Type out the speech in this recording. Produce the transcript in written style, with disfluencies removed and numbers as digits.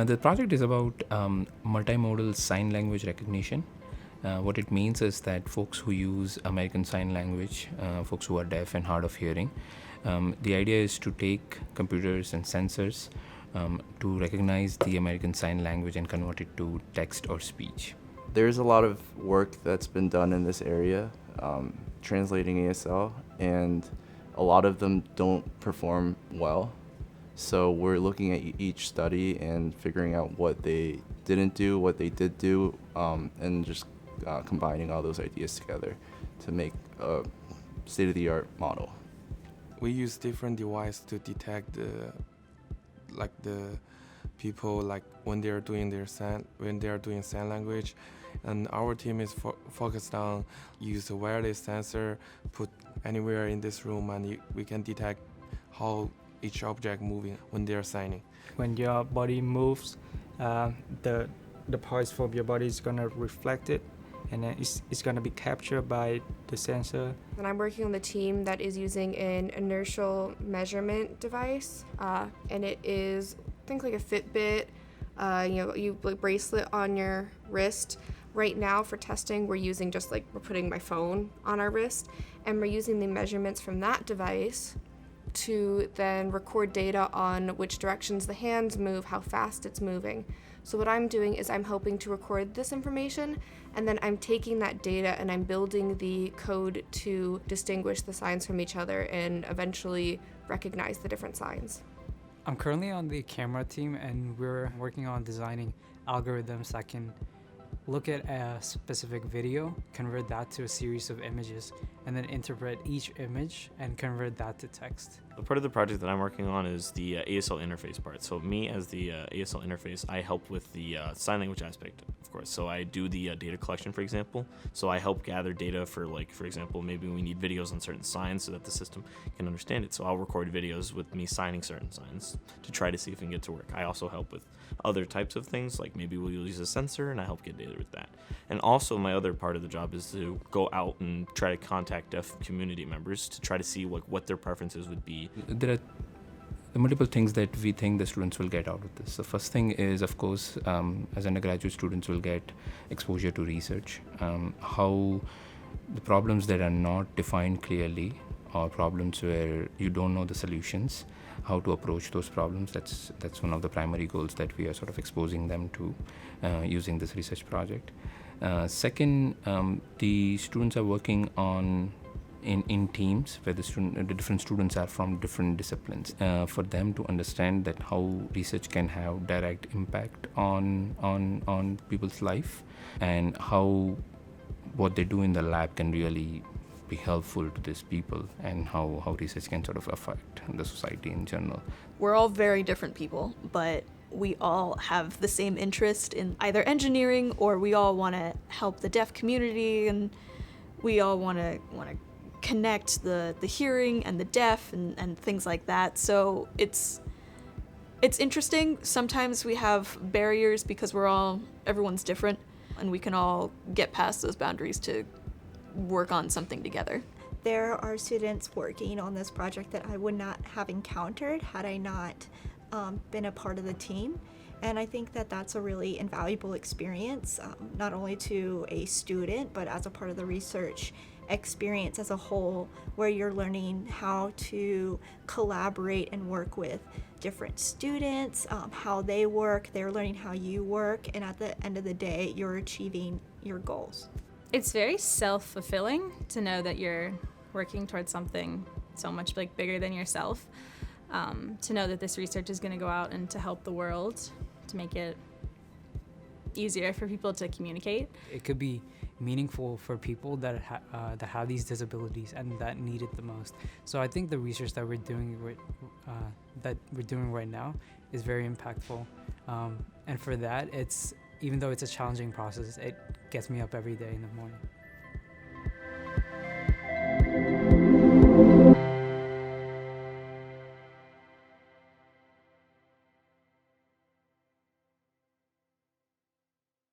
The project is about multimodal sign language recognition. What it means is that folks who use American Sign Language, folks who are deaf and hard of hearing, the idea is to take computers and sensors to recognize the American Sign Language and convert it to text or speech. There's a lot of work that's been done in this area, translating ASL, and a lot of them don't perform well. So we're looking at each study and figuring out what they didn't do, what they did do, and just combining all those ideas together to make a state-of-the-art model. We use different devices to detect the people when they're doing sign language, and our team is focused on use a wireless sensor put anywhere in this room, and we can detect how each object moving when they're signing. When your body moves, the parts from your body is gonna reflect it, and then it's gonna be captured by the sensor. And I'm working on the team that is using an inertial measurement device, and it is, think like a Fitbit, you bracelet on your wrist. Right now for testing, we're using we're putting my phone on our wrist, and we're using the measurements from that device to then record data on which directions the hands move, how fast it's moving. So what I'm doing is I'm helping to record this information, and then I'm taking that data and I'm building the code to distinguish the signs from each other and eventually recognize the different signs. I'm currently on the camera team, and we're working on designing algorithms that can look at a specific video, convert that to a series of images, and then interpret each image and convert that to text. The part of the project that I'm working on is the ASL interface part. So me as the ASL interface, I help with the sign language aspect, of course. So I do the data collection, for example. So I help gather data for, for example, maybe we need videos on certain signs so that the system can understand it. So I'll record videos with me signing certain signs to try to see if we can get to work. I also help with other types of things, like maybe we'll use a sensor, and I help get data with that. And also my other part of the job is to go out and try to contact deaf community members to try to see what their preferences would be. There are multiple things that we think the students will get out of this. The first thing is, of course, as undergraduate students will get exposure to research, how the problems that are not defined clearly, or problems where you don't know the solutions, how to approach those problems. That's one of the primary goals that we are sort of exposing them to using this research project. Second, the students are working on in teams where the different students are from different disciplines, for them to understand that how research can have direct impact on people's life, and how what they do in the lab can really be helpful to these people, and how research can sort of affect the society in general. We're all very different people, but we all have the same interest in either engineering, or we all want to help the deaf community, and we all want to connect the hearing and the deaf and things like that. So it's interesting. Sometimes we have barriers because everyone's different, and we can all get past those boundaries to work on something together. There are students working on this project that I would not have encountered had I not been a part of the team. And I think that that's a really invaluable experience, not only to a student, but as a part of the research experience as a whole, where you're learning how to collaborate and work with different students, how they work, they're learning how you work, and at the end of the day, you're achieving your goals. It's very self-fulfilling to know that you're working towards something so much bigger than yourself, to know that this research is going to go out and to help the world, to make it easier for people to communicate. It could be meaningful for people that have these disabilities and that need it the most. So I think the research that we're doing right now is very impactful, and for that, even though it's a challenging process, it gets me up every day in the morning.